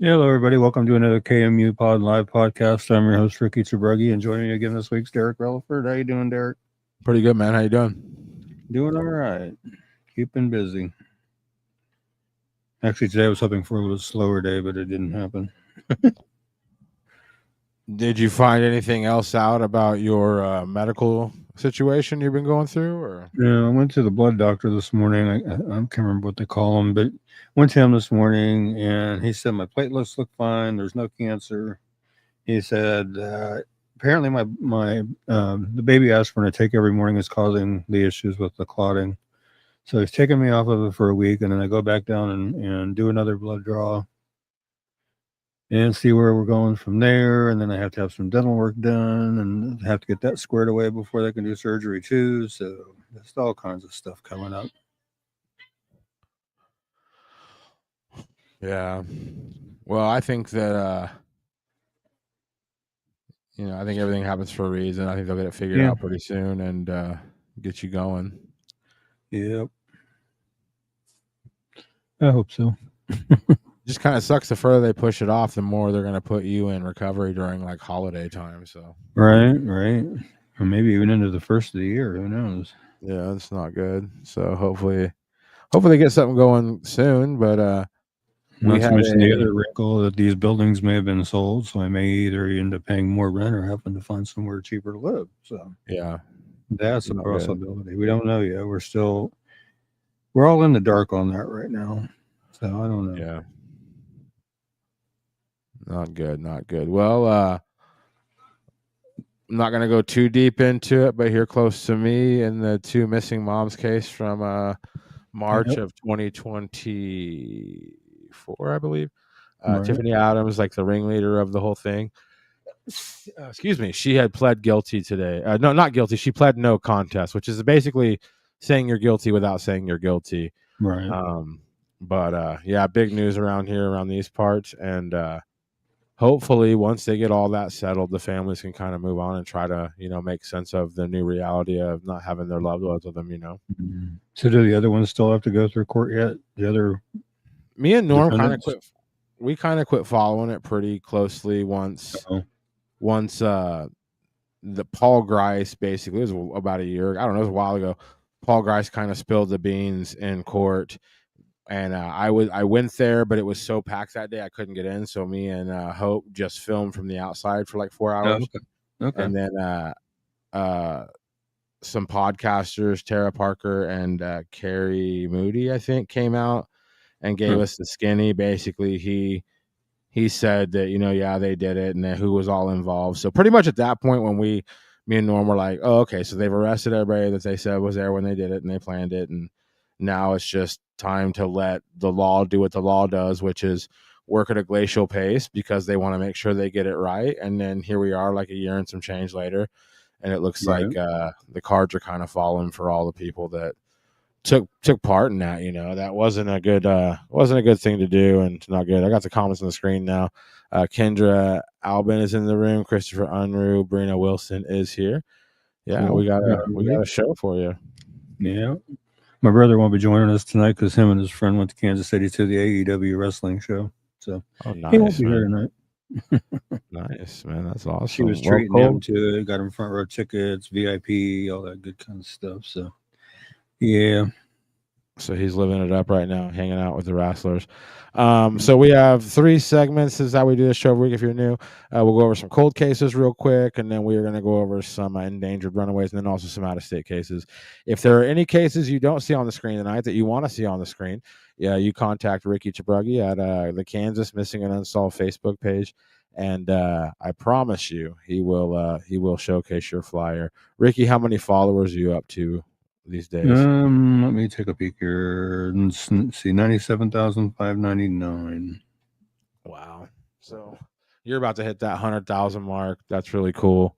Yeah, hello everybody. Welcome to another KMU Pod Live podcast. I'm your host Ricky Chabruggi, and joining me again this week's Derek Relaford. How you doing, Derek? Pretty good, man. How you doing? Doing all right. Keeping busy. Actually, today I was hoping for a little slower day, but it didn't happen. Did you find anything else out about your medical situation you've been going through, or? Yeah, I went to the blood doctor this morning. I can't remember what they call him, but went to him this morning, and he said my platelets look fine. There's no cancer. He said apparently my the baby aspirin I take every morning is causing the issues with the clotting. So he's taking me off of it for a week, and then I go back down and do another blood draw and see where we're going from there. And then I have to have some dental work done and have to get that squared away before they can do surgery too. So there's all kinds of stuff coming up. Yeah. Well, I think that I think everything happens for a reason. I think they'll get it figured out pretty soon and get you going. Yep. I hope so. Just kind of sucks. The further they push it off, the more they're going to put you in recovery during like holiday time. So right, or maybe even into the first of the year. Who knows? Yeah, it's not good. So hopefully they get something going soon. But not to mention the other wrinkle that these buildings may have been sold, so I may either end up paying more rent or having to find somewhere cheaper to live. So yeah, that's a possibility. We don't know yet. We're all in the dark on that right now. So I don't know. Yeah. Not good. Well, I'm not going to go too deep into it, but here close to me in the two missing moms case from March of 2024, I believe. Right. Tiffany Adams, like the ringleader of the whole thing. Excuse me. She had pled guilty today. No, not guilty. She pled no contest, which is basically saying you're guilty without saying you're guilty. Right. But yeah, big news around here, around these parts. And hopefully once they get all that settled, the families can kind of move on and try to, make sense of the new reality of not having their loved ones with them, Mm-hmm. So do the other ones still have to go through court yet? The other Me and Norm kind of quit. We kind of quit following it pretty closely once the Paul Grice, basically, it was about a year, I don't know, it was a while ago. Paul Grice kind of spilled the beans in court. And I went there, but it was so packed that day I couldn't get in. So me and Hope just filmed from the outside for like 4 hours. Okay. And then some podcasters, Tara Parker and Carrie Moody, I think, came out and gave us the skinny. Basically, he said that, yeah, they did it and who was all involved. So pretty much at that point when me and Norm were like, oh, okay, so they've arrested everybody that they said was there when they did it and they planned it. And now it's just time to let the law do what the law does, which is work at a glacial pace because they want to make sure they get it right. And then here we are like a year and some change later. And it looks like the cards are kind of falling for all the people that took part in that. That wasn't a good thing to do, and it's not good. I got the comments on the screen now. Kendra Albin is in the room. Christopher Unruh, Brina Wilson is here. Yeah, cool. we got a show for you. Yeah, my brother won't be joining us tonight because him and his friend went to Kansas City to the AEW wrestling show. So nice, he won't be here tonight. Nice, man. That's awesome. She was treating him to it, got him front row tickets, VIP, all that good kind of stuff. So yeah. So he's living it up right now, hanging out with the wrestlers. So we have 3 segments. This is how we do this show every week. If you're new, we'll go over some cold cases real quick, and then we are going to go over some endangered runaways, and then also some out-of-state cases. If there are any cases you don't see on the screen tonight that you want to see on the screen, you contact Ricky Chabruggi at the Kansas Missing and Unsolved Facebook page, and I promise you he will showcase your flyer. Ricky, how many followers are you up to these days? Let me take a peek here and see. 97,599. Wow. So you're about to hit that 100,000 mark. That's really cool.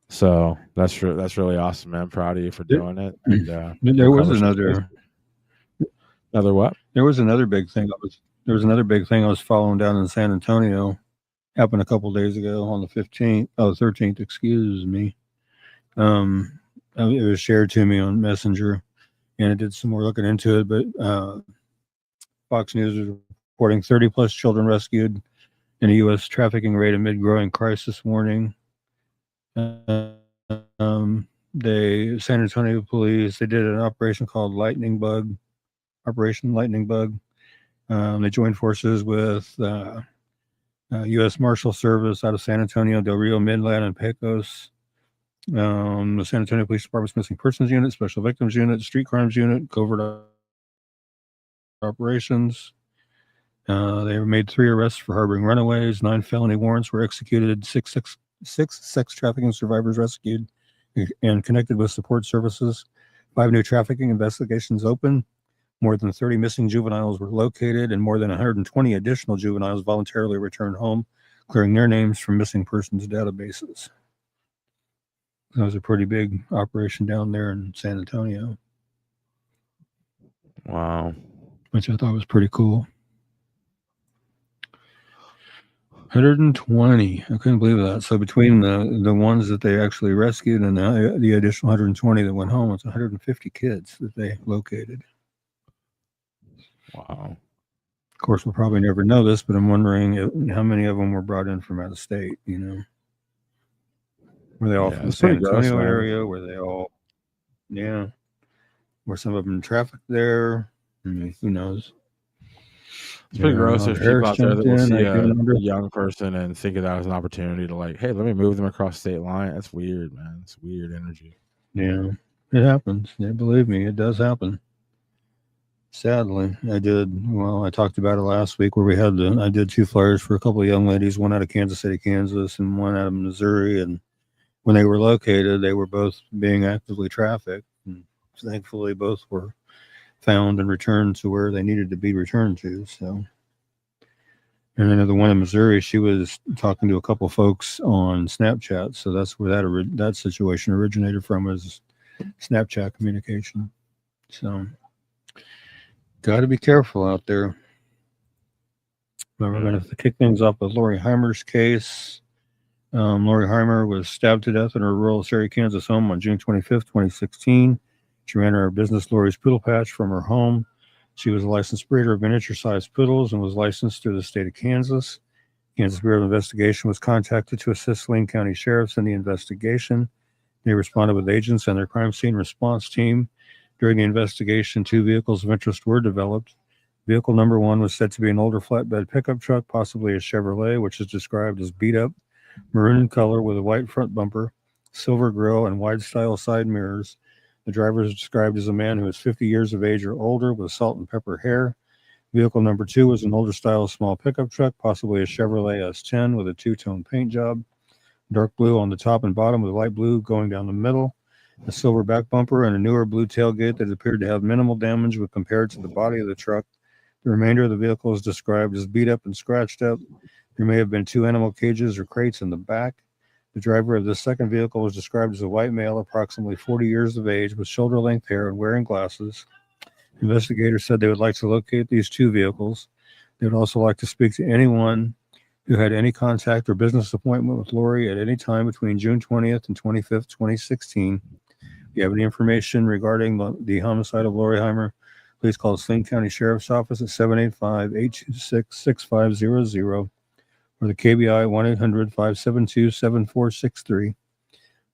So that's really awesome, man. I'm proud of you for doing it. And there was another what? There was another big thing. There was another big thing I was following down in San Antonio. Happened a couple of days ago on the 13th, excuse me. It was shared to me on Messenger, and I did some more looking into it. But Fox News is reporting 30 plus children rescued in a U.S. trafficking rate amid growing crisis warning. San Antonio police, they did an operation called Operation Lightning Bug. They joined forces with U.S. Marshal Service out of San Antonio, Del Rio, Midland, and Pecos. The San Antonio Police Department's Missing Persons Unit, Special Victims Unit, Street Crimes Unit, Covert Operations. They made 3 arrests for harboring runaways. 9 felony warrants were executed. Six sex trafficking survivors rescued and connected with support services. 5 new trafficking investigations open. More than 30 missing juveniles were located, and more than 120 additional juveniles voluntarily returned home, clearing their names from missing persons databases. That was a pretty big operation down there in San Antonio. Wow. Which I thought was pretty cool. 120. I couldn't believe that. So between the ones that they actually rescued and the additional 120 that went home, it's 150 kids that they located. Wow. Of course, we'll probably never know this, but I'm wondering how many of them were brought in from out of state, you know? Were they all from the San Antonio area? Were they all, were some of them trafficked there? I mean, who knows? It's pretty gross. There's people out there that will see a young person and think of that as an opportunity to like, hey, let me move them across state line. That's weird, man. It's weird energy. Yeah, it happens. Yeah, believe me, it does happen. Sadly, I talked about it last week where I did 2 flyers for a couple of young ladies, one out of Kansas City, Kansas, and one out of Missouri. And when they were located, they were both being actively trafficked. And thankfully, both were found and returned to where they needed to be returned to. So, and I know the one in Missouri, she was talking to a couple folks on Snapchat. So that's where that situation originated from, was Snapchat communication. So, got to be careful out there. But we're going to kick things off with Lori Heimer's case. Lori Heimer was stabbed to death in her rural Surrey, Kansas home on June 25th, 2016. She ran her business, Lori's Poodle Patch, from her home. She was a licensed breeder of miniature-sized poodles and was licensed through the state of Kansas. Kansas Bureau of Investigation was contacted to assist Lane County sheriffs in the investigation. They responded with agents and their crime scene response team. During the investigation, 2 vehicles of interest were developed. Vehicle number 1 was said to be an older flatbed pickup truck, possibly a Chevrolet, which is described as beat up, maroon in color with a white front bumper, silver grille, and wide-style side mirrors. The driver is described as a man who is 50 years of age or older with salt and pepper hair. Vehicle number 2 was an older style small pickup truck, possibly a Chevrolet S10 with a 2-tone paint job, dark blue on the top and bottom with light blue going down the middle, a silver back bumper, and a newer blue tailgate that appeared to have minimal damage when compared to the body of the truck. The remainder of the vehicle is described as beat up and scratched up. There may have been 2 animal cages or crates in the back. The driver of the second vehicle was described as a white male, approximately 40 years of age, with shoulder-length hair and wearing glasses. Investigators said they would like to locate these 2 vehicles. They would also like to speak to anyone who had any contact or business appointment with Lori at any time between June 20th and 25th, 2016. If you have any information regarding the homicide of Lori Heimer, please call the Lane County Sheriff's Office at 785-826-6500 or the KBI 1-800-572-7463.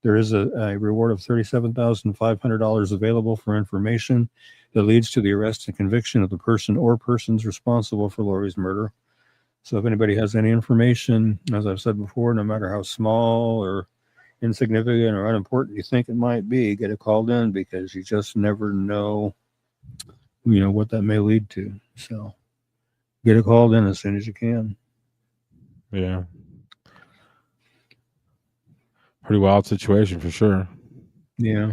There is a reward of $37,500 available for information that leads to the arrest and conviction of the person or persons responsible for Lori's murder. So if anybody has any information, as I've said before, no matter how small or insignificant or unimportant you think it might be, get it called in, because you just never know, what that may lead to. So get it called in as soon as you can. Yeah. Pretty wild situation for sure. Yeah.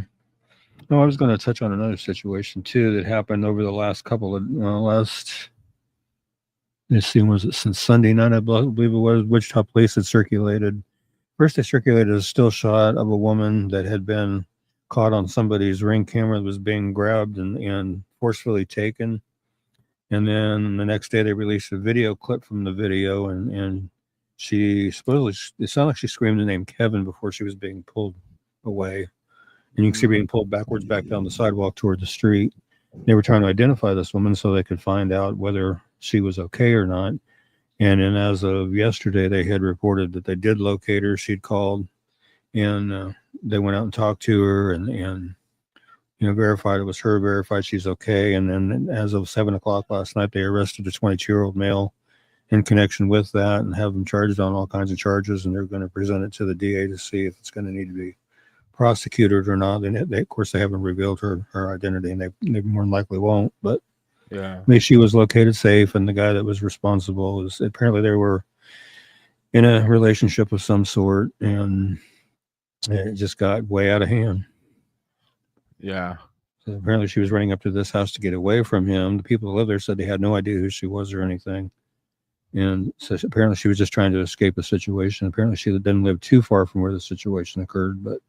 No, I was going to touch on another situation too that happened over the last couple of let's see, was it since Sunday night? I believe it was. Wichita police had circulated. First, they circulated a still shot of a woman that had been caught on somebody's Ring camera that was being grabbed and forcefully taken. And then the next day, they released a video clip from the video, and she supposedly, it sounded like she screamed the name Kevin before she was being pulled away. And you can see her being pulled backwards back down the sidewalk toward the street. They were trying to identify this woman so they could find out whether she was okay or not. And then as of yesterday, they had reported that they did locate her. She'd called, and they went out and talked to her, and verified it was her, verified she's okay. And then as of 7 o'clock last night, they arrested a 22-year-old male in connection with that and have him charged on all kinds of charges. And they're going to present it to the DA to see if it's going to need to be prosecuted or not. And of course, they haven't revealed her identity, and they more than likely won't. But Yeah. I mean, she was located safe, and the guy that was responsible was apparently they were in a relationship of some sort, and it just got way out of hand. Yeah. So apparently, she was running up to this house to get away from him. The people who live there said they had no idea who she was or anything. And so apparently, she was just trying to escape a situation. Apparently, she didn't live too far from where the situation occurred, but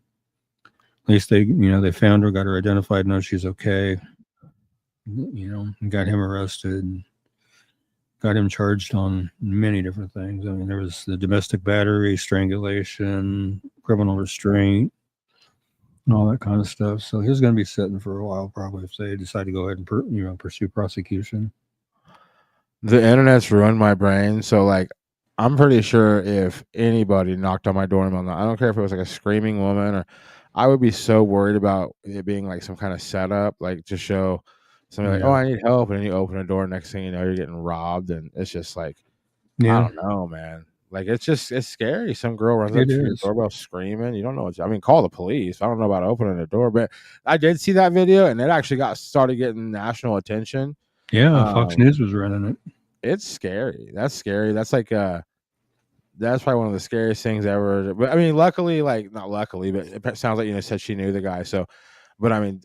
at least they found her, got her identified, know she's okay, and got him arrested, got him charged on many different things. I mean, there was the domestic battery, strangulation, criminal restraint, and all that kind of stuff. So he's going to be sitting for a while, probably, if they decide to go ahead and pursue prosecution. The internet's ruined my brain. So like, I'm pretty sure if anybody knocked on my door, I don't care if it was like a screaming woman, or I would be so worried about it being like some kind of setup, like to show somebody like, oh, Yeah. I need help, and then you open a door, next thing you know, you're getting robbed, and it's just like, I Yeah, don't know, man. Like it's scary. Some girl runs up it to your is. doorbell screaming. You don't know I mean, call the police. I don't know about opening the door, but I did see that video, and it actually started getting national attention. Yeah, Fox Um, News was running it. it's scary. That's scary. That's like that's probably one of the scariest things ever. But I mean, luckily, like not luckily, but it sounds like said she knew the guy. So, but I mean,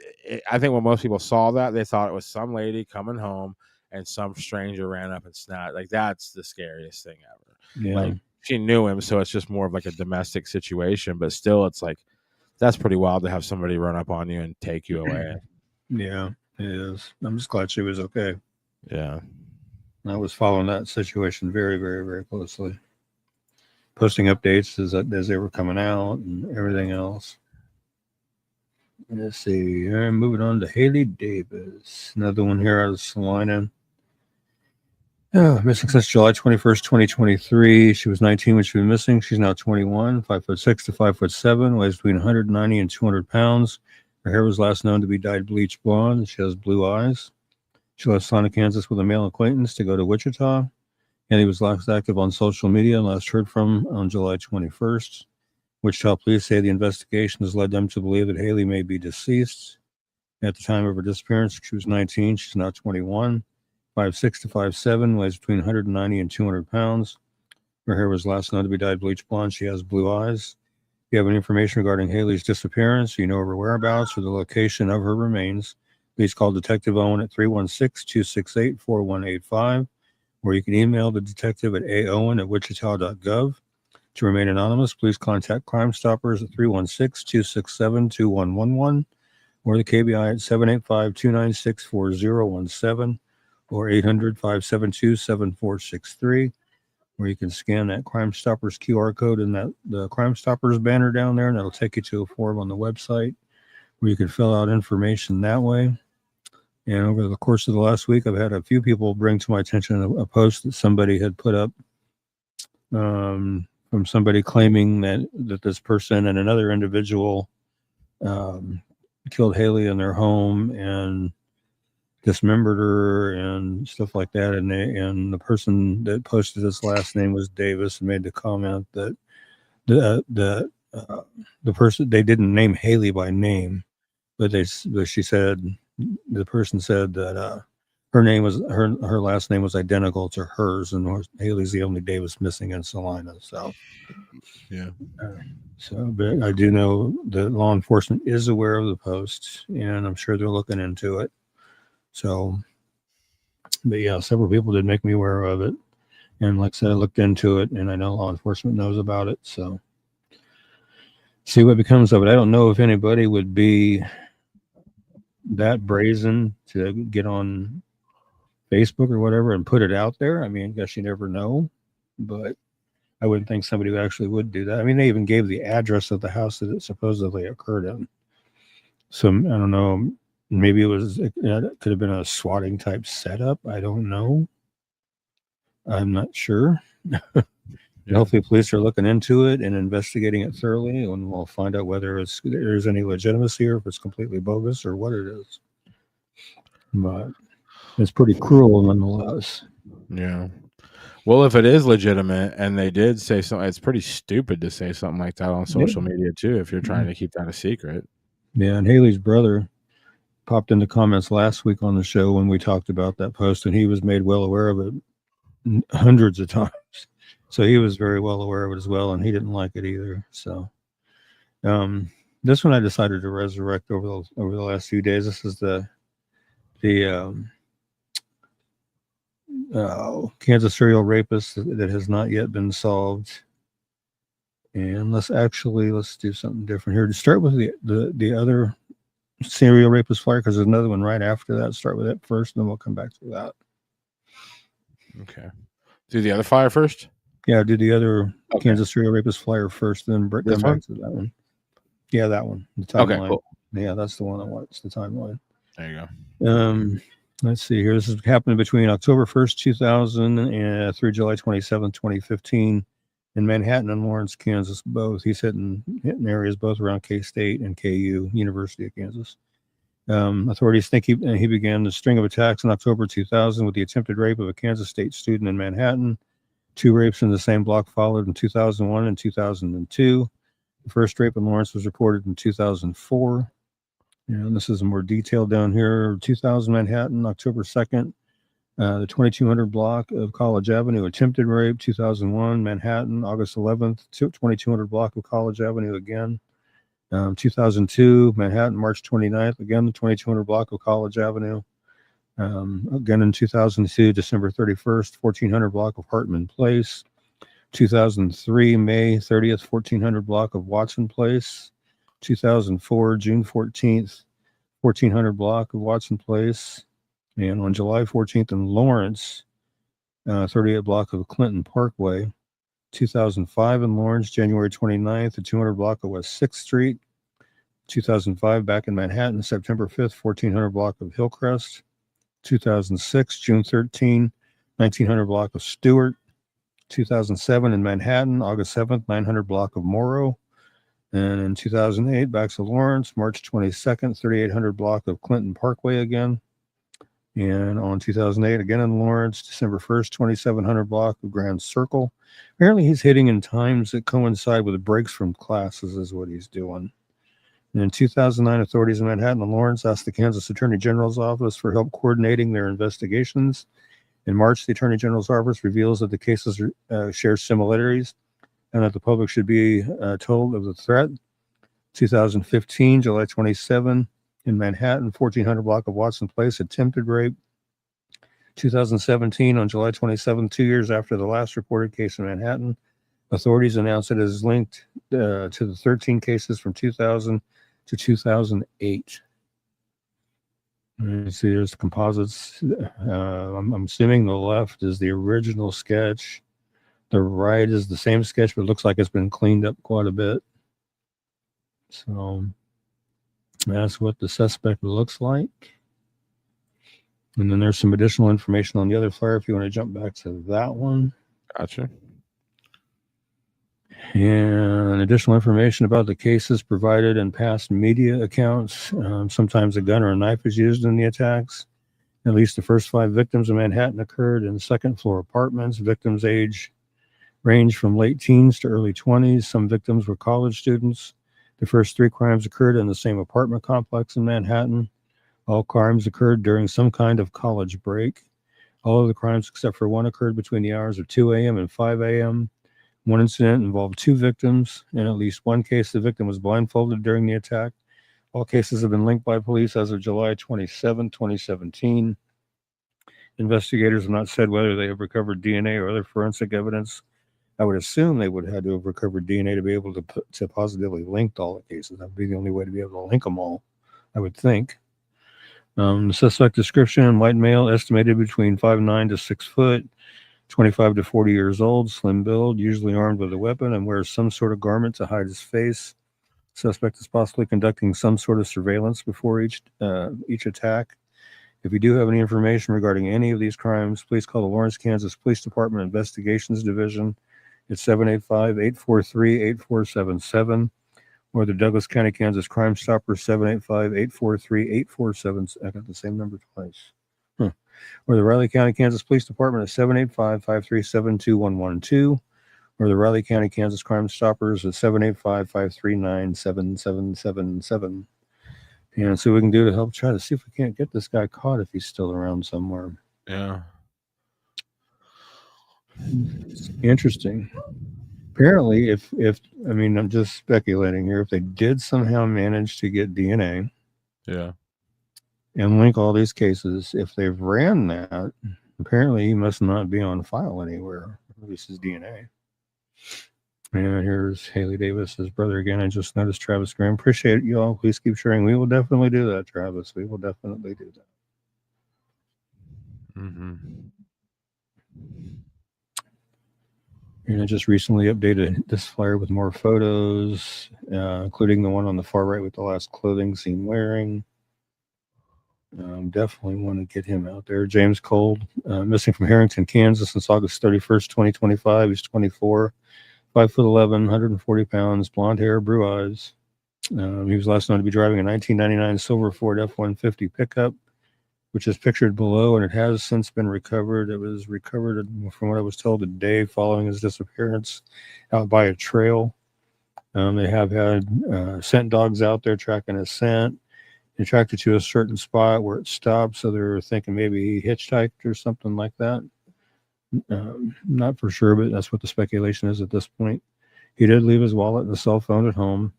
I think when most people saw that, they thought it was some lady coming home and some stranger ran up and snapped. Like that's the scariest thing ever. Yeah. Like she knew him, so it's just more of like a domestic situation. But still, it's like that's pretty wild to have somebody run up on you and take you away. Yeah, it is. I'm just glad she was okay. Yeah. I was following that situation very, very, very closely, posting updates as they were coming out and everything else. Let's see. Moving on to Haley Davis, another one here out of Salina. Missing since July 21st, 2023. She was 19 when she was missing. She's now 21, 5'6" to 5'7", weighs between 190 and 200 pounds. Her hair was last known to be dyed bleach blonde. She has blue eyes. She left Salina, Kansas with a male acquaintance to go to Wichita. And he was last active on social media and last heard from on July 21st. Wichita police say the investigation has led them to believe that Haley may be deceased. At the time of her disappearance, she was 19. She's now 21. 5'6" to 5'7", weighs between 190 and 200 pounds. Her hair was last known to be dyed bleach blonde. She has blue eyes. If you have any information regarding Haley's disappearance, you know her whereabouts or the location of her remains, please call Detective Owen at 316-268-4185, or you can email the detective at aowen@wichita.gov. To remain anonymous, please contact Crime Stoppers at 316-267-2111 or the KBI at 785-296-4017. Or 800-572-7463, where you can scan that Crime Stoppers QR code and the Crime Stoppers banner down there, and that'll take you to a form on the website where you can fill out information that way. And over the course of the last week, I've had a few people bring to my attention a post that somebody had put up from somebody claiming that this person and another individual killed Haley in their home and dismembered her and stuff like that. And the person that posted his last name was Davis and made the comment that the person, they didn't name Haley by name, but she said, the person said that her name was her last name was identical to hers, and Haley's the only Davis missing in Salina. So Yeah. But I do know that law enforcement is aware of the post, and I'm sure they're looking into it. So, but yeah, several people did make me aware of it. And like I said, I looked into it, and I know law enforcement knows about it. So, see what becomes of it. I don't know if anybody would be that brazen to get on Facebook or whatever and put it out there. I mean, I guess you never know, but I wouldn't think somebody actually would do that. I mean, they even gave the address of the house that it supposedly occurred in. So I don't know. Maybe it could have been a swatting type setup. I don't know. I'm not sure. Yeah. Hopefully, police are looking into it and investigating it thoroughly, and we'll find out whether there's any legitimacy or if it's completely bogus or what it is. But it's pretty cruel nonetheless. Yeah. Well, if it is legitimate and they did say something, it's pretty stupid to say something like that on social media too, if you're trying to keep that a secret. Yeah, and Haley's brother popped into comments last week on the show when we talked about that post, and he was made well aware of it hundreds of times. So he was very well aware of it as well, and he didn't like it either. So this one I decided to resurrect over the last few days. This is the Kansas serial rapist that has not yet been solved. And let's do something different here. To start with the other serial rapist flyer, because there's another one right after that. Start with it first, and then we'll come back to that. Okay. Do the other flyer first? Yeah, do the other Kansas serial rapist flyer first, then come back to that one. Yeah, that one. The timeline. Okay, cool. Yeah, that's the one I want. It's the timeline. There you go. Let's see here. This is happening between October 1st, 2000 and through July 27th, 2015 in Manhattan and Lawrence, Kansas, both. He's hitting areas both around K-State and KU, University of Kansas. Authorities think he began the string of attacks in October 2000 with the attempted rape of a Kansas State student in Manhattan. 2 rapes in the same block followed in 2001 and 2002. The first rape in Lawrence was reported in 2004. And this is more detailed down here. 2000 Manhattan, October 2nd. The 2200 block of College Avenue, attempted rape. 2001 Manhattan, August 11th. 2200 block of College Avenue again. 2002 Manhattan, March 29th. Again, the 2200 block of College Avenue. Again in 2002, December 31st, 1400 block of Hartman Place. 2003, May 30th, 1400 block of Watson Place. 2004, June 14th, 1400 block of Watson Place. And on July 14th in Lawrence, 38 block of Clinton Parkway. 2005 in Lawrence, January 29th, the 200 block of West 6th Street. 2005 back in Manhattan, September 5th, 1400 block of Hillcrest. 2006, June 13, 1900 block of Stewart. 2007 in Manhattan, August 7th, 900 block of Morrow. And in 2008, back to Lawrence, March 22nd, 3800 block of Clinton Parkway again. And on 2008, again in Lawrence, December 1st, 2700 block of Grand Circle. Apparently he's hitting in times that coincide with breaks from classes is what he's doing. And in 2009, authorities in Manhattan and Lawrence asked the Kansas Attorney General's office for help coordinating their investigations. In March, the Attorney General's office reveals that the cases share similarities and that the public should be told of the threat. 2015, July 27, in Manhattan, 1400 block of Watson Place, attempted rape. 2017, on July 27, 2 years after the last reported case in Manhattan, authorities announced it is linked to the 13 cases from 2000 to 2008. You see, there's composites. I'm assuming the left is the original sketch. The right is the same sketch, but it looks like it's been cleaned up quite a bit. So that's what the suspect looks like. And then there's some additional information on the other flyer if you want to jump back to that one. Gotcha. And additional information about the cases provided in past media accounts. Sometimes a gun or a knife is used in the attacks. At least the first 5 victims in Manhattan occurred in second-floor apartments. Victims' age range from late teens to early 20s. Some victims were college students. The first 3 crimes occurred in the same apartment complex in Manhattan. All crimes occurred during some kind of college break. All of the crimes except for one occurred between the hours of 2 a.m. and 5 a.m. One incident involved 2 victims. In at least one case, the victim was blindfolded during the attack. All cases have been linked by police as of July 27, 2017. Investigators have not said whether they have recovered DNA or other forensic evidence. I would assume they would have had to have recovered DNA to be able to positively link all the cases. That would be the only way to be able to link them all, I would think. The suspect description: white male, estimated between 5'9" to 6 foot, 25 to 40 years old, slim build, usually armed with a weapon, and wears some sort of garment to hide his face. Suspect is possibly conducting some sort of surveillance before each attack. If you do have any information regarding any of these crimes, please call the Lawrence, Kansas Police Department Investigations Division at 785-843-8477 or the Douglas County, Kansas Crime Stoppers 785-843-8477. I got the same number twice. Or the Riley County, Kansas Police Department at 785-537-2112 or the Riley County, Kansas Crime Stoppers at 785-539-7777. And see what we can do to help try to see if we can't get this guy caught if he's still around somewhere. Yeah. It's interesting. Apparently, if I mean, I'm just speculating here, if they did somehow manage to get DNA Yeah. and link all these cases, if they've ran that, apparently he must not be on file anywhere. At least his DNA. And here's Haley Davis, his brother again. I just noticed Travis Graham. Appreciate it, y'all. Please keep sharing. We will definitely do that, Travis. We will definitely do that. Mm-hmm. And I just recently updated this flyer with more photos, including the one on the far right with the last clothing seen wearing. Definitely want to get him out there. James Cole, missing from Harrington, Kansas since August 31st, 2025. He's 24, 5'11", 140 pounds, blonde hair, blue eyes. He was last known to be driving a 1999 silver Ford F-150 pickup, which is pictured below, and it has since been recovered. It was recovered, from what I was told, a day following his disappearance out by a trail. They have had scent dogs out there tracking his scent. They tracked it to a certain spot where it stopped, so they're thinking maybe he hitchhiked or something like that. Not for sure, but that's what the speculation is at this point. He did leave his wallet and a cell phone at home,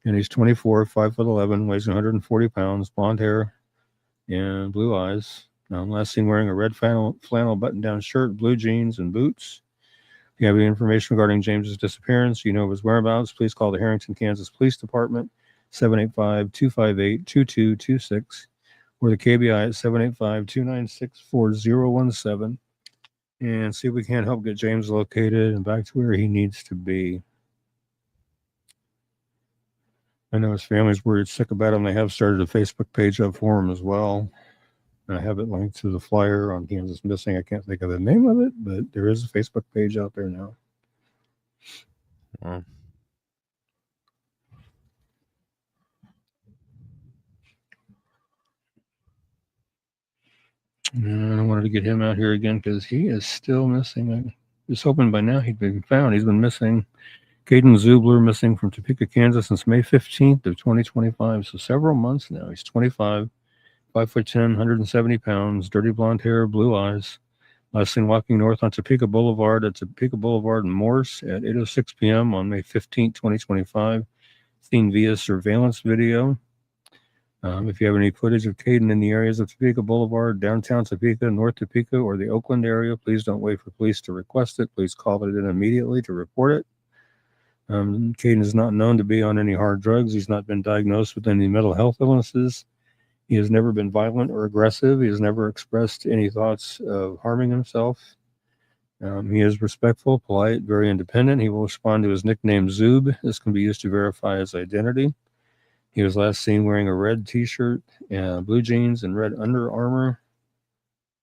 and he's 24, 5'11", weighs 140 pounds, blonde hair, and blue eyes. Last seen wearing a red flannel button-down shirt, blue jeans, and boots. If you have any information regarding James's disappearance, you know of his whereabouts, please call the Harrington, Kansas Police Department, 785-258-2226, or the KBI at 785-296-4017, and see if we can help get James located and back to where he needs to be. I know his family's worried sick about him. They have started a Facebook page up for him as well. And I have it linked to the flyer on Kansas Missing. I can't think of the name of it, but there is a Facebook page out there now. Wow. And I wanted to get him out here again because he is still missing. I was hoping by now he'd been found. He's been missing. Caden Zubler missing from Topeka, Kansas since May 15th of 2025. So several months now. He's 25, 5'10", 170 pounds, dirty blonde hair, blue eyes. Last seen walking north on Topeka Boulevard at Topeka Boulevard and Morse at 8:06 p.m. on May 15th, 2025. Seen via surveillance video. If you have any footage of Caden in the areas of Topeka Boulevard, downtown Topeka, North Topeka, or the Oakland area, please don't wait for police to request it. Please call it in immediately to report it. Caden is not known to be on any hard drugs. He's not been diagnosed with any mental health illnesses. He has never been violent or aggressive. He has never expressed any thoughts of harming himself. He is respectful, polite, very independent. He will respond to his nickname Zoob. This can be used to verify his identity. He was last seen wearing a red t-shirt, blue jeans, and red Under Armour.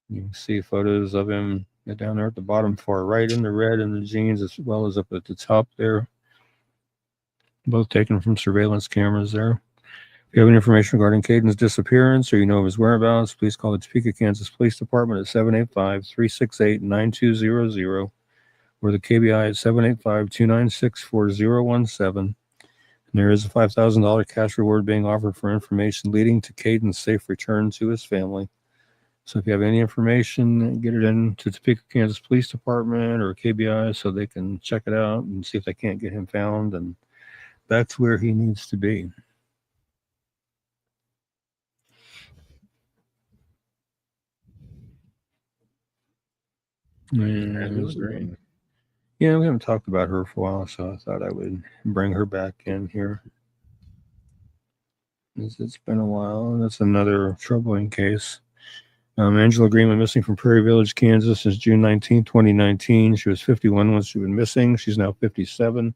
You can see photos of him down there at the bottom far right in the red and the jeans, as well as up at the top there. Both taken from surveillance cameras there. If you have any information regarding Caden's disappearance or you know of his whereabouts, please call the Topeka, Kansas Police Department at 785-368-9200 or the KBI at 785-296-4017. And there is a $5,000 cash reward being offered for information leading to Caden's safe return to his family. So if you have any information, get it in to Topeka, Kansas Police Department or KBI so they can check it out and see if they can't get him found. And that's where he needs to be. And yeah, we haven't talked about her for a while, so I thought I would bring her back in here. It's been a while, and that's another troubling case. Angela Green went missing from Prairie Village, Kansas since June 19, 2019. She was 51 when she went missing. She's now 57,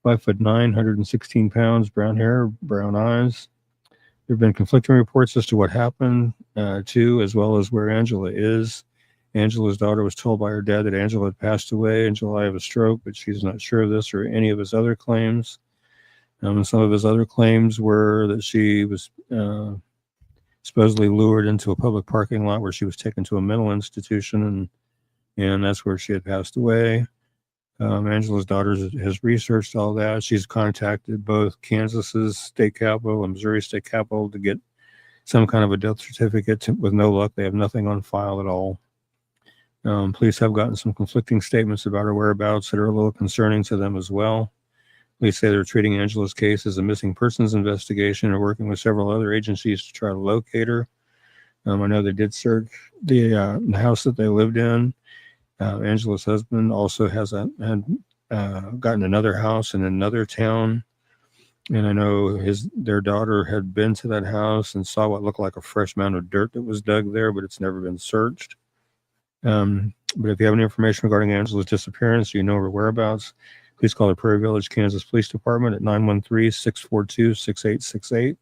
5'9", 116 pounds, brown hair, brown eyes. There have been conflicting reports as to what happened, too, as well as where Angela is. Angela's daughter was told by her dad that Angela had passed away in July of a stroke, but she's not sure of this or any of his other claims. Some of his other claims were that she was supposedly lured into a public parking lot where she was taken to a mental institution, and that's where she had passed away. Angela's daughter has researched all that. She's contacted both Kansas's state capitol and Missouri state capitol to get some kind of a death certificate. With no luck, they have nothing on file at all. Police have gotten some conflicting statements about her whereabouts that are a little concerning to them as well. Police say they're treating Angela's case as a missing persons investigation and working with several other agencies to try to locate her. I know they did search the house that they lived in. Angela's husband also had gotten another house in another town, and I know their daughter had been to that house and saw what looked like a fresh mound of dirt that was dug there, but it's never been searched. But if you have any information regarding Angela's disappearance, you know her whereabouts, please call the Prairie Village, Kansas Police Department at 913-642-6868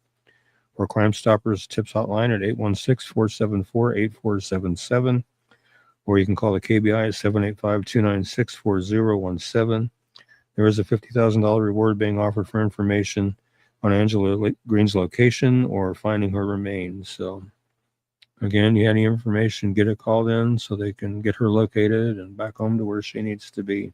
or Crime Stoppers Tips Hotline at 816-474-8477. Or you can call the KBI at 785-296-4017. There is a $50,000 reward being offered for information on Angela Green's location or finding her remains. So, again, you have any information, get it called in so they can get her located and back home to where she needs to be.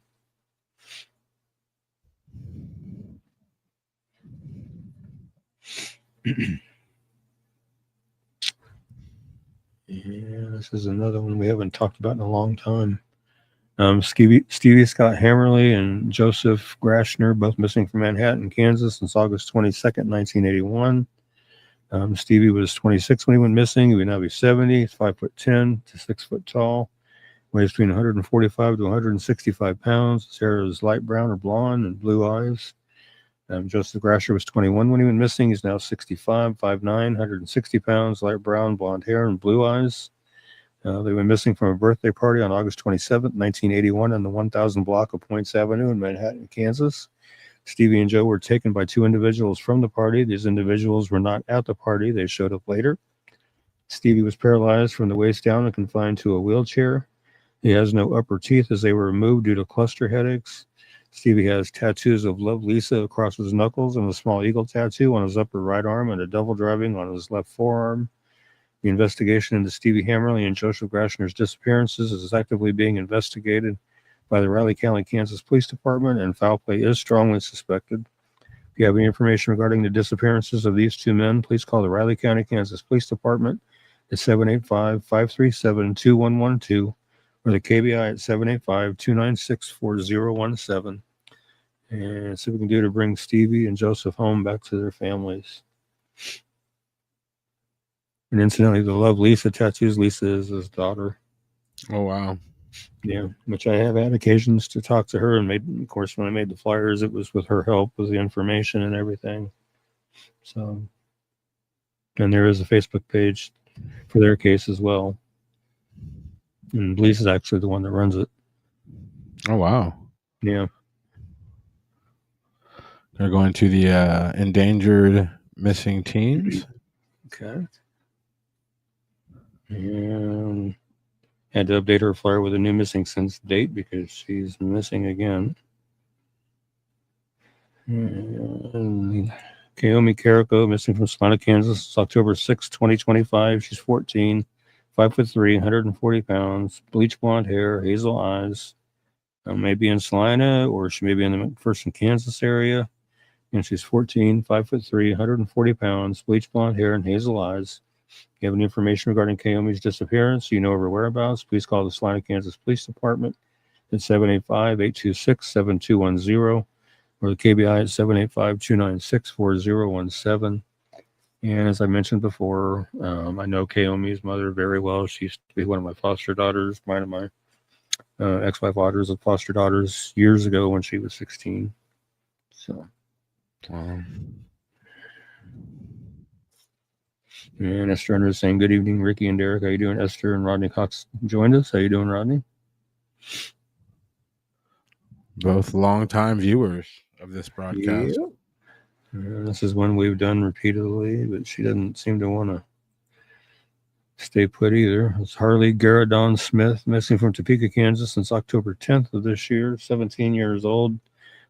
Yeah, this is another one we haven't talked about in a long time. Stevie Scott Hammerly and Joseph Grashner, both missing from Manhattan, Kansas, since August 22nd, 1981. Stevie was 26 when he went missing. He would now be 70. He's 5'10" to 6 foot tall. Weighs between 145 to 165 pounds. His hair is light brown or blonde and blue eyes. Joseph Grasher was 21 when he went missing. He's now 65, 5'9", 160 pounds, light brown, blonde hair, and blue eyes. They went missing from a birthday party on August 27, 1981 on the 1000 block of Points Avenue in Manhattan, Kansas. Stevie and Joe were taken by two individuals from the party. These individuals were not at the party. They showed up later. Stevie was paralyzed from the waist down and confined to a wheelchair. He has no upper teeth as they were removed due to cluster headaches. Stevie has tattoos of Love Lisa across his knuckles and a small eagle tattoo on his upper right arm and a devil driving on his left forearm. The investigation into Stevie Hammerly and Joseph Grashner's disappearances is actively being investigated by the Riley County, Kansas Police Department, and foul play is strongly suspected. If you have any information regarding the disappearances of these two men, please call the Riley County, Kansas Police Department at 785-537-2112 or the KBI at 785-296-4017. And see what we can do to bring Stevie and Joseph home back to their families. And incidentally, the Love Lisa tattoos, Lisa is his daughter. Oh, wow. Yeah, which I have had occasions to talk to her and of course, when I made the flyers, it was with her help with the information and everything. So, and there is a Facebook page for their case as well. And Lisa's actually the one that runs it. Oh, wow. Yeah. They're going to the endangered missing teens. Okay. And had to update her flyer with a new missing since date because she's missing again. And Kmu Carrico, missing from Salina, Kansas. It's October 6, 2025. She's 14, 5'3", 140 pounds, bleach blonde hair, hazel eyes. Maybe in Salina or she may be in the McPherson, Kansas area. And she's 14, 5'3", 140 pounds, bleach blonde hair, and hazel eyes. If you have any information regarding Kaomi's disappearance, you know her whereabouts, please call the Salina, Kansas Police Department at 785-826-7210 or the KBI at 785-296-4017. And as I mentioned before, I know Kaomi's mother very well. She used to be one of my foster daughters, one of my ex-wife daughters and foster daughters years ago when she was 16. So, and Esther Under saying, good evening, Ricky and Derek. How you doing? Esther and Rodney Cox joined us. How you doing, Rodney? Both longtime viewers of this broadcast. Yeah. This is one we've done repeatedly, but she doesn't seem to want to stay put either. It's Harley Garradon Smith, missing from Topeka, Kansas since October 10th of this year, 17 years old,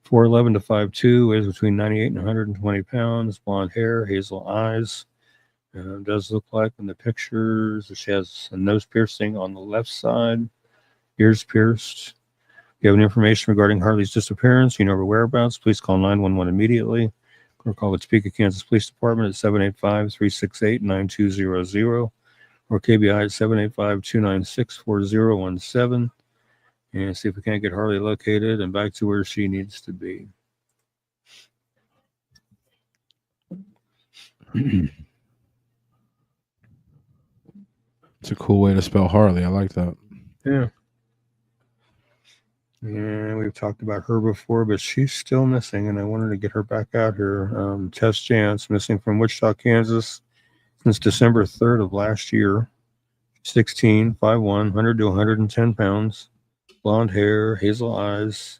4'11" to 5'2", weighs between 98 and 120 pounds, blonde hair, hazel eyes. Does look like in the pictures she has a nose piercing on the left side, ears pierced. If you have any information regarding Harley's disappearance, you know her whereabouts, please call 911 immediately or call the Topeka, Kansas Police Department at 785-368-9200 or KBI at 785-296-4017 and see if we can't get Harley located and back to where she needs to be. It's a cool way to spell Harley. I like that. Yeah. And we've talked about her before, but she's still missing, and I wanted to get her back out here. Tess Jance, missing from Wichita, Kansas since December 3rd of last year. 16, 5'1", 100 to 110 pounds, blonde hair, hazel eyes.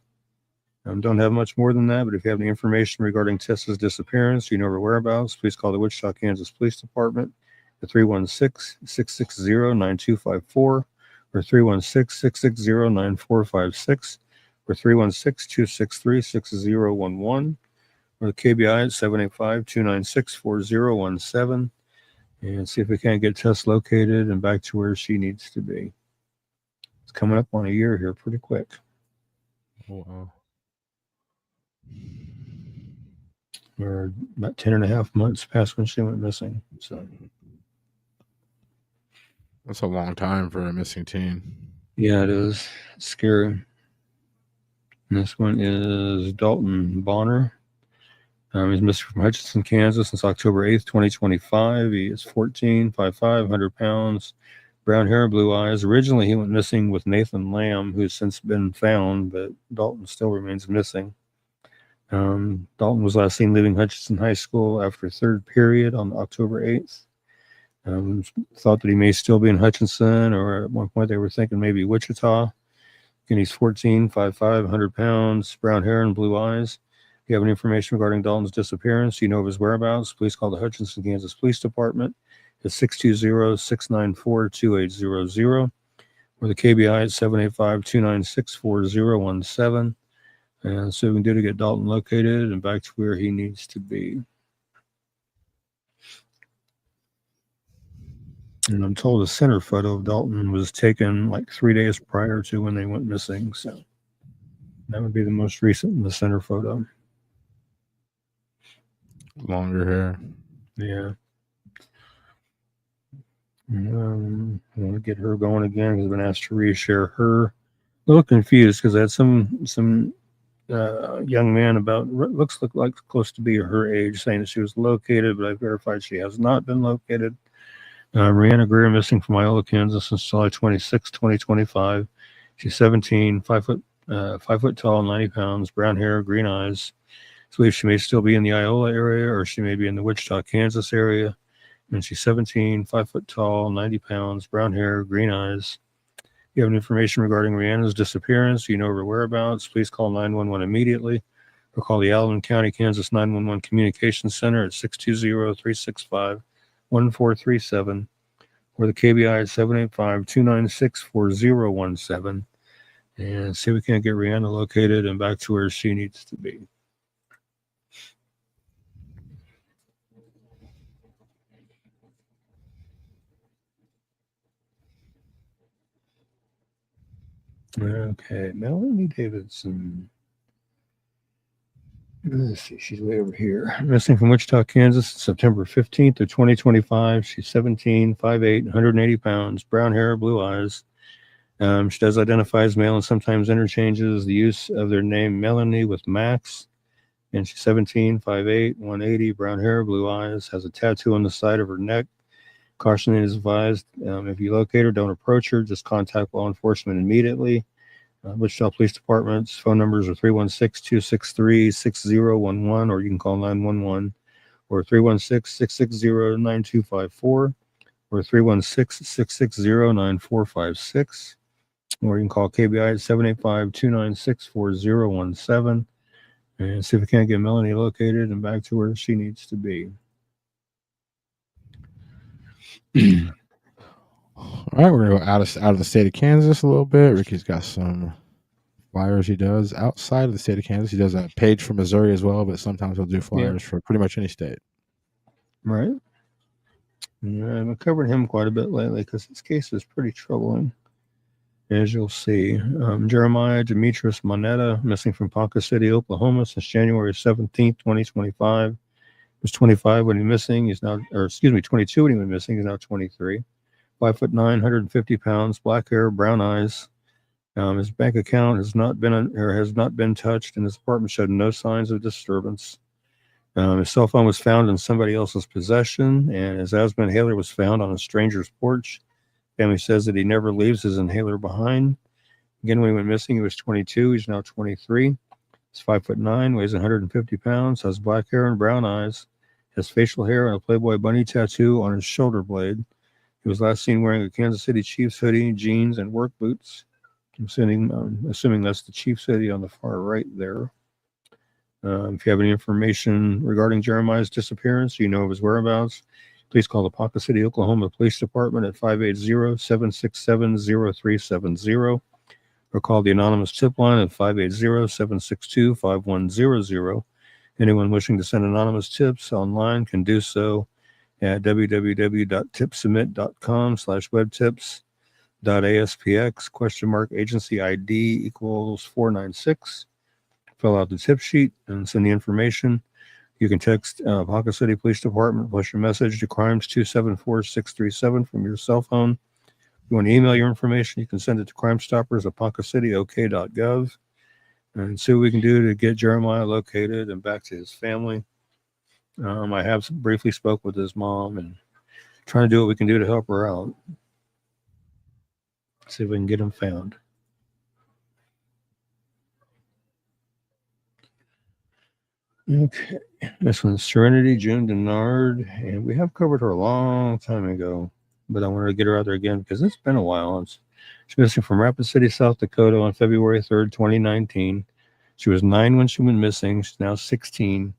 Don't have much more than that, but if you have any information regarding Tessa's disappearance, you know her whereabouts, please call the Wichita, Kansas Police Department at 316-660-9254 or 316-660-9456 or 316-263-6011 or the KBI at 785-296-4017 and see if we can't get Tess located and back to where she needs to be. It's coming up on a year here pretty quick. Oh, wow. We're about 10 and a half months past when she went missing. So that's a long time for a missing teen. Yeah, it is. It's scary. And this one is Dalton Bonner. He's missing from Hutchinson, Kansas since October 8th, 2025. He is 14, 5'5", 100 pounds, brown hair, blue eyes. Originally, he went missing with Nathan Lamb, who's since been found, but Dalton still remains missing. Dalton was last seen leaving Hutchinson High School after third period on October 8th. Thought that he may still be in Hutchinson, or at one point they were thinking maybe Wichita. Again, he's 14, 5'5", 100 pounds, brown hair and blue eyes. If you have any information regarding Dalton's disappearance, you know of his whereabouts, please call the Hutchinson, Kansas Police Department at 620-694-2800 or the KBI at 785-296-4017 and see what we can do to get Dalton located and back to where he needs to be. And I'm told the center photo of Dalton was taken like 3 days prior to when they went missing. So that would be the most recent in the center photo. Longer hair. Yeah. I want to get her going again because I've been asked to reshare her. A little confused because I had some young man about looks like close to be her age saying that she was located, but I verified she has not been located. Rihanna Greer missing from Iola, Kansas since July 26, 2025. She's 17, 5 foot tall, 90 pounds, brown hair, green eyes. I believe she may still be in the Iola area or she may be in the Wichita, Kansas area. And she's 17, 5 foot tall, 90 pounds, brown hair, green eyes. If you have any information regarding Rihanna's disappearance, you know her whereabouts, please call 911 immediately or call the Allen County, Kansas 911 Communications Center at 620-365-1437 or the KBI at 785-296-4017 and see if we can't get Rihanna located and back to where she needs to be. Okay, Melanie Davidson. Let's see, she's way over here. Missing from Wichita, Kansas, September 15th of 2025. She's 17, 5'8", 180 pounds, brown hair, blue eyes. She does identify as male and sometimes interchanges the use of their name Melanie with Max. And she's 17, 5'8", 180, brown hair, blue eyes, has a tattoo on the side of her neck. Caution is advised. If you locate her, don't approach her. Just contact law enforcement immediately. Wichita Police Department's phone numbers are 316-263-6011, or you can call 911, or 316-660-9254, or 316-660-9456, or you can call KBI at 785-296-4017. and see if we can't get Melanie located and back to where she needs to be. All right, we're gonna go out of the state of Kansas a little bit. Ricky's got some flyers he does outside of the state of Kansas. He does a page for Missouri as well, but sometimes he'll do flyers for pretty much any state. Right. Yeah, I've been covering him quite a bit lately because his case is pretty troubling. As you'll see, Jeremiah Demetrius Moneta, missing from Ponca City, Oklahoma since January 17th, 2025. He was 25 when he was missing. He's now, 22 when he was missing. He's now 23. 5'9", 150 pounds, black hair, brown eyes. His bank account has not been touched, and his apartment showed no signs of disturbance. His cell phone was found in somebody else's possession, and his asthma inhaler was found on a stranger's porch. Family says that he never leaves his inhaler behind. Again, when he went missing, he was 22. He's now 23. He's 5'9", weighs 150 pounds, has black hair and brown eyes, has facial hair and a Playboy bunny tattoo on his shoulder blade. He was last seen wearing a Kansas City Chiefs hoodie, jeans, and work boots. I'm assuming that's the Chiefs hoodie on the far right there. If you have any information regarding Jeremiah's disappearance, you know of his whereabouts, please call the Ponca City, Oklahoma Police Department at 580-767-0370 or call the anonymous tip line at 580-762-5100. Anyone wishing to send anonymous tips online can do so at www.tipsubmit.com/webtips.aspx !agency ID = 496. Fill out the tip sheet and send the information. You can text Ponca City Police Department, push your message to crimes 274637 from your cell phone. If you want to email your information, you can send it to crimestoppers@poncacityoK.gov and see what we can do to get Jeremiah located and back to his family. I have briefly spoke with his mom and trying to do what we can do to help her out. See if we can get him found. Okay, this one's Serenity June Denard, and we have covered her a long time ago, but I wanted to get her out there again because it's been a while. She's missing from Rapid City, South Dakota on February 3rd, 2019. She was 9 when she went missing. She's now 16.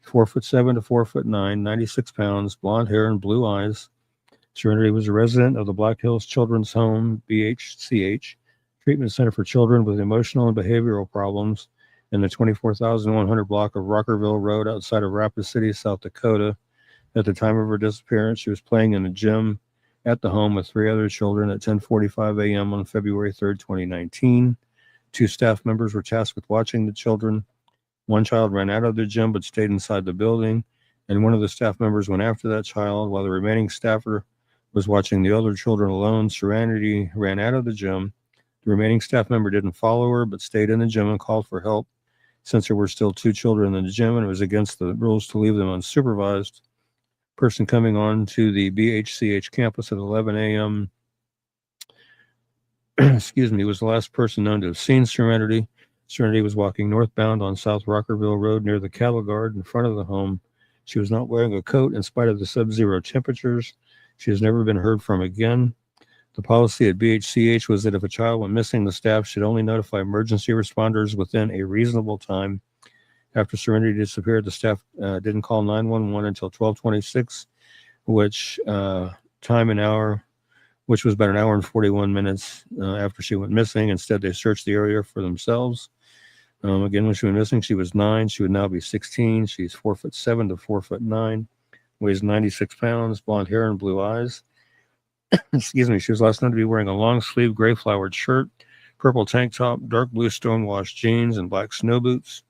4'7" to 4'9", 96 pounds, blonde hair and blue eyes. Serenity was a resident of the Black Hills Children's Home, BHCH, Treatment Center for Children with Emotional and Behavioral Problems, in the 24,100 block of Rockerville Road outside of Rapid City, South Dakota. At the time of her disappearance, she was playing in a gym at the home with 3 other children at 10:45 a.m. on February 3rd, 2019. 2 staff members were tasked with watching the children. 1 child ran out of the gym but stayed inside the building, and one of the staff members went after that child while the remaining staffer was watching the other children alone. Serenity ran out of the gym. The remaining staff member didn't follow her but stayed in the gym and called for help. Since there were still 2 children in the gym and it was against the rules to leave them unsupervised, person coming on to the BHCH campus at 11 a.m. was the last person known to have seen Serenity. Serenity was walking northbound on South Rockerville Road near the cattle guard in front of the home. She was not wearing a coat in spite of the sub-zero temperatures. She has never been heard from again. The policy at BHCH was that if a child went missing, the staff should only notify emergency responders within a reasonable time. After Serenity disappeared, the staff didn't call 911 until 12:26, which was about an hour and 41 minutes after she went missing. Instead, they searched the area for themselves. Again, when she went missing, she was 9. She would now be 16. She's 4'7" to 4'9", weighs 96 pounds, blonde hair and blue eyes. She was last known to be wearing a long sleeve gray flowered shirt, purple tank top, dark blue stonewashed jeans, and black snow boots.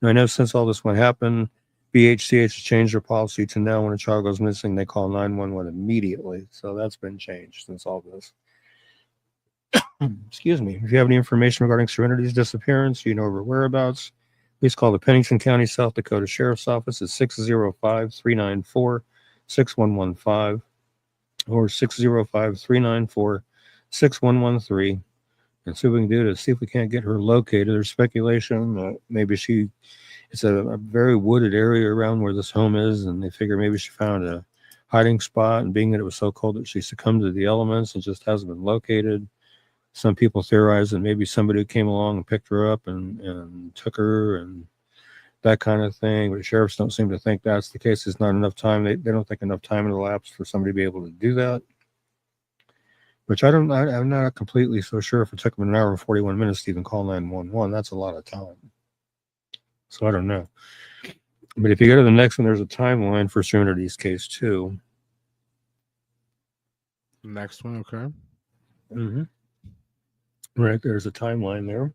Now, I know since all this one happened, BHCH has changed their policy to now when a child goes missing, they call 911 immediately. So that's been changed since all this. Excuse me. If you have any information regarding Serenity's disappearance, you know her whereabouts, please call the Pennington County, South Dakota Sheriff's Office at 605-394-6115 or 605-394-6113 and see what we can do to see if we can't get her located. There's speculation that maybe it's a very wooded area around where this home is, and they figure maybe she found a hiding spot, and being that it was so cold that she succumbed to the elements and just hasn't been located. Some people theorize that maybe somebody came along and picked her up and took her and that kind of thing. But sheriffs don't seem to think that's the case. There's not enough time. They don't think enough time had elapsed for somebody to be able to do that. Which I'm not completely so sure if it took them an hour and 41 minutes to even call 911. That's a lot of time. So I don't know. But if you go to the next one, there's a timeline for Serenity's case too. Next one, okay. Mm-hmm. Right, there's a timeline there.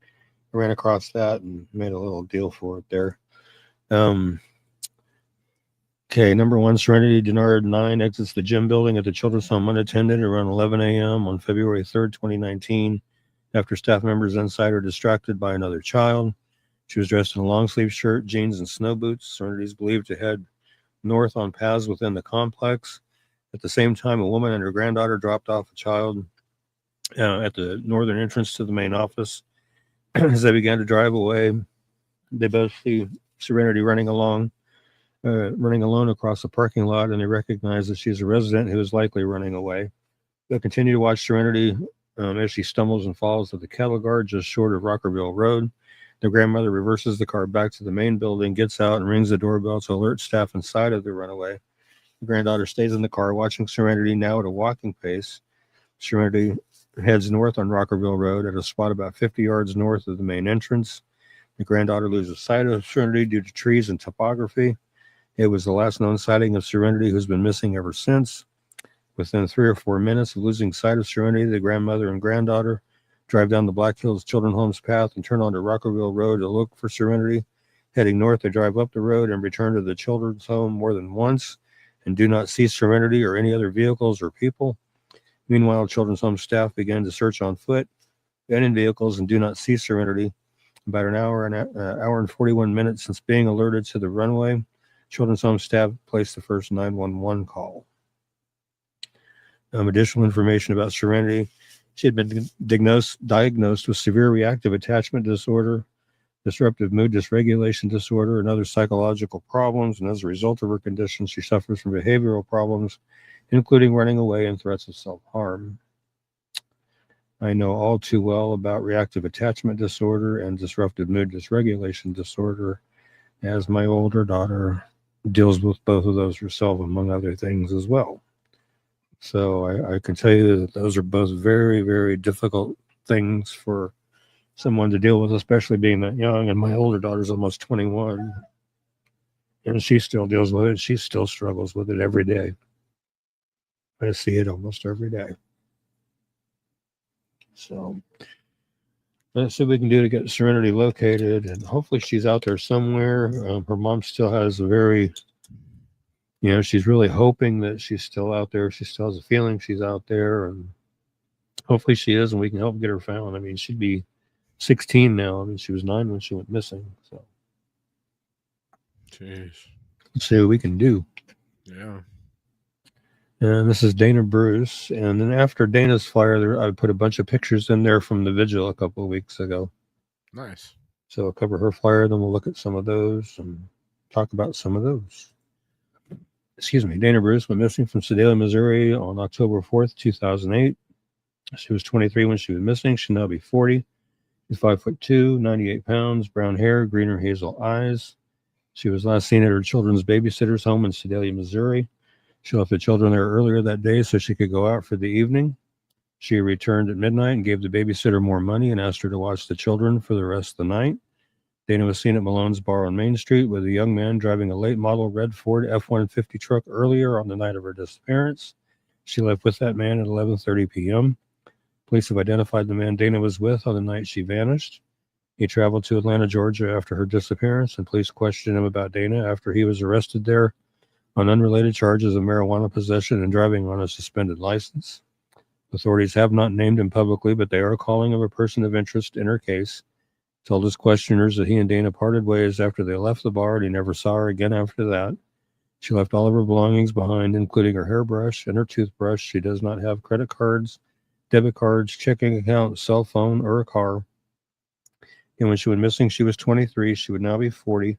I ran across that and made a little deal for it there. Okay, number one, Serenity Denard 9 exits the gym building at the Children's Home unattended around 11 a.m. on February 3rd, 2019, after staff members inside are distracted by another child. She was dressed in a long-sleeve shirt, jeans, and snow boots. Serenity is believed to head north on paths within the complex. At the same time, a woman and her granddaughter dropped off a child at the northern entrance to the main office. As they began to drive away, they both see Serenity running alone across the parking lot, and they recognize that she's a resident who is likely running away. They'll continue to watch Serenity as she stumbles and falls at the cattle guard just short of Rockerville Road. The grandmother reverses the car back to the main building, gets out, and rings the doorbell to alert staff inside of the runaway. The granddaughter stays in the car, watching Serenity now at a walking pace. Serenity heads north on Rockerville Road at a spot about 50 yards north of the main entrance. The granddaughter loses sight of Serenity due to trees and topography. It was the last known sighting of Serenity, who's been missing ever since. Within 3 or 4 minutes of losing sight of Serenity, the grandmother and granddaughter drive down the Black Hills Children's Home's path and turn onto Rockerville Road to look for Serenity. Heading north, they drive up the road and return to the Children's Home more than once and do not see Serenity or any other vehicles or people. Meanwhile, Children's Home staff begin to search on foot and in vehicles and do not see Serenity. About an hour and 41 minutes since being alerted to the runway, Children's Home staff placed the first 911 call. Additional information about Serenity. She had been diagnosed with severe reactive attachment disorder, disruptive mood dysregulation disorder, and other psychological problems. And as a result of her condition, she suffers from behavioral problems, including running away and threats of self-harm. I know all too well about reactive attachment disorder and disruptive mood dysregulation disorder, as my older daughter deals with both of those herself, among other things as well. So I can tell you that those are both very, very difficult things for someone to deal with, especially being that young. And my older daughter's almost 21, and she still deals with it. She still struggles with it every day. I see it almost every day. So let's see what we can do to get Serenity located, and hopefully she's out there somewhere. Her mom still has a very, she's really hoping that she's still out there. She still has a feeling she's out there, and hopefully she is, and we can help get her found. I mean, she'd be 16 now. I mean, she was 9 when she went missing. So, jeez, let's see what we can do. Yeah. And this is Dana Bruce. And then after Dana's flyer, I put a bunch of pictures in there from the vigil a couple of weeks ago. Nice. So I'll cover her flyer, then we'll look at some of those and talk about some of those. Excuse me. Dana Bruce went missing from Sedalia, Missouri on October 4th, 2008. She was 23 when she was missing. She'll now be 40. She's 5'2", 98 pounds, brown hair, green or hazel eyes. She was last seen at her children's babysitter's home in Sedalia, Missouri. She left the children there earlier that day so she could go out for the evening. She returned at midnight and gave the babysitter more money and asked her to watch the children for the rest of the night. Dana was seen at Malone's Bar on Main Street with a young man driving a late model red Ford F-150 truck earlier on the night of her disappearance. She left with that man at 11:30 p.m. Police have identified the man Dana was with on the night she vanished. He traveled to Atlanta, Georgia after her disappearance, and police questioned him about Dana after he was arrested there on unrelated charges of marijuana possession and driving on a suspended license. Authorities have not named him publicly, but they are calling him a person of interest in her case. Told his questioners that he and Dana parted ways after they left the bar, and he never saw her again after that. She left all of her belongings behind, including her hairbrush and her toothbrush. She does not have credit cards, debit cards, checking account, cell phone, or a car. And when she went missing, she was 23. She would now be 40.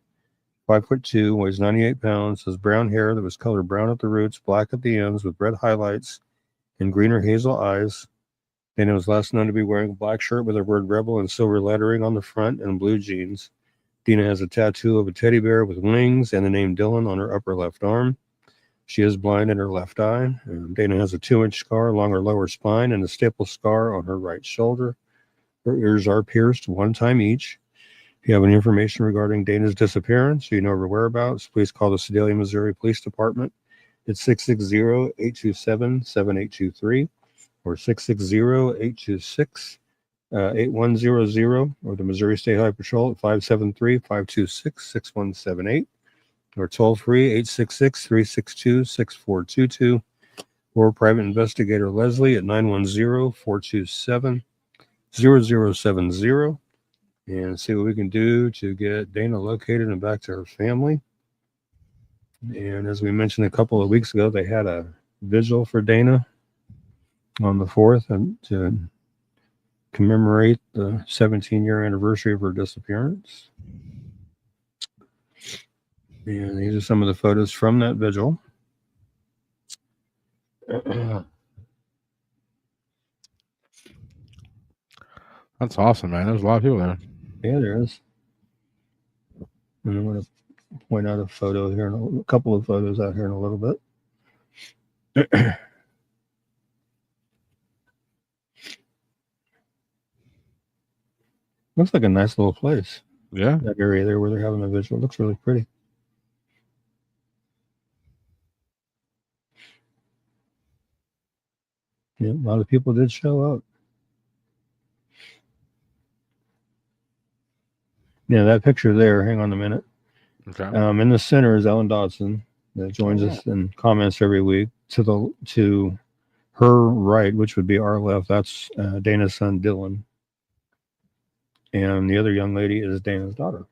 5'2", weighs 98 pounds, has brown hair that was colored brown at the roots, black at the ends with red highlights, and green or hazel eyes. Dana was last known to be wearing a black shirt with the word rebel and silver lettering on the front and blue jeans. Dina has a tattoo of a teddy bear with wings and the name Dylan on her upper left arm. She is blind in her left eye. Dana has a 2-inch scar along her lower spine and a staple scar on her right shoulder. Her ears are pierced 1 time each. If you have any information regarding Dana's disappearance or you know her whereabouts, please call the Sedalia, Missouri Police Department. It's 660-827-7823 or 660-826-8100 or the Missouri State Highway Patrol at 573-526-6178 or toll free 866-362-6422 or private investigator Leslie at 910-427-0070 and see what we can do to get Dana located and back to her family. And as we mentioned a couple of weeks ago, they had a vigil for Dana on the 4th and to commemorate the 17-year anniversary of her disappearance. And these are some of the photos from that vigil. That's awesome, man. There's a lot of people there. Yeah, there is. And I'm going to point out a photo here, a couple of photos out here in a little bit. Looks like a nice little place. Yeah. That area there where they're having a vigil. It looks really pretty. Yeah, a lot of people did show up. Yeah, that picture there, hang on a minute. Okay. In the center is Ellen Dodson that joins us and comments every week. To her right, which would be our left, that's Dana's son Dylan. And the other young lady is Dana's daughter.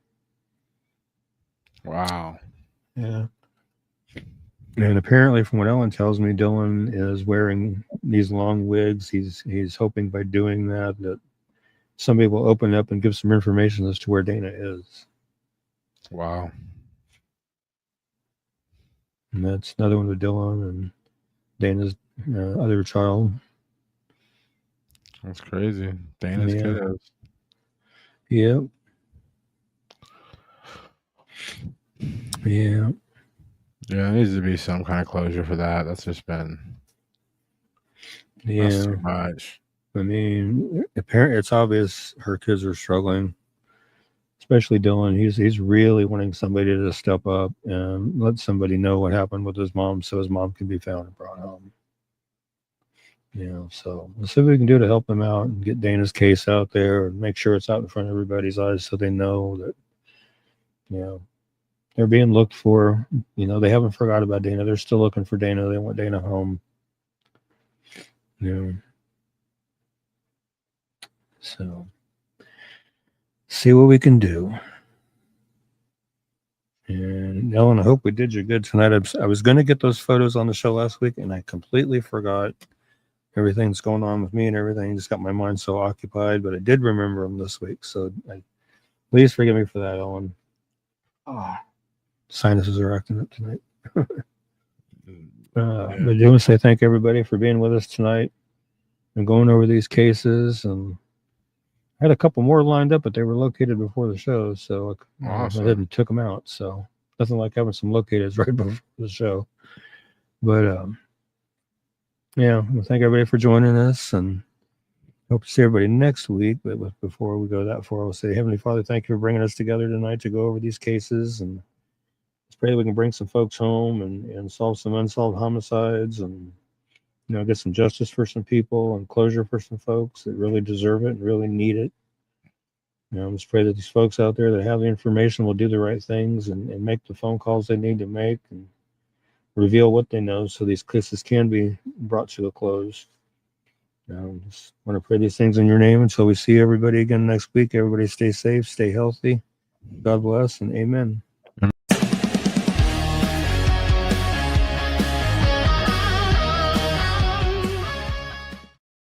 Wow. Yeah. And apparently, from what Ellen tells me, Dylan is wearing these long wigs. He's hoping by doing that somebody will open up and give some information as to where Dana is. Wow. And that's another one with Dylan and Dana's other child. That's crazy. Dana's kiddos. Yep. Yeah. Yeah, there needs to be some kind of closure for that. That's just been that's too much. I mean, it's obvious her kids are struggling, especially Dylan. He's really wanting somebody to step up and let somebody know what happened with his mom so his mom can be found and brought home. So let's see what we can do to help him out and get Dana's case out there and make sure it's out in front of everybody's eyes so they know that, they're being looked for. They haven't forgot about Dana. They're still looking for Dana. They want Dana home. So see what we can do. And Ellen, I hope we did you good tonight. I was going to get those photos on the show last week, and I completely forgot. Everything's going on with me and everything. Just got my mind so occupied, but I did remember them this week. So please forgive me for that, Ellen. Sinuses are acting up tonight. But I do want to say thank everybody for being with us tonight and going over these cases. And I had a couple more lined up, but they were located before the show. So awesome. I didn't took them out. So nothing like having some locateds right before the show. But well, thank everybody for joining us and hope to see everybody next week. But before we go that far, I'll say, Heavenly Father, thank you for bringing us together tonight to go over these cases. And let's pray that we can bring some folks home and solve some unsolved homicides and, get some justice for some people and closure for some folks that really deserve it and really need it. Let's pray that these folks out there that have the information will do the right things and make the phone calls they need to make and reveal what they know so these cases can be brought to a close. Just want to pray these things in your name until we see everybody again next week. Everybody stay safe, stay healthy. God bless and amen.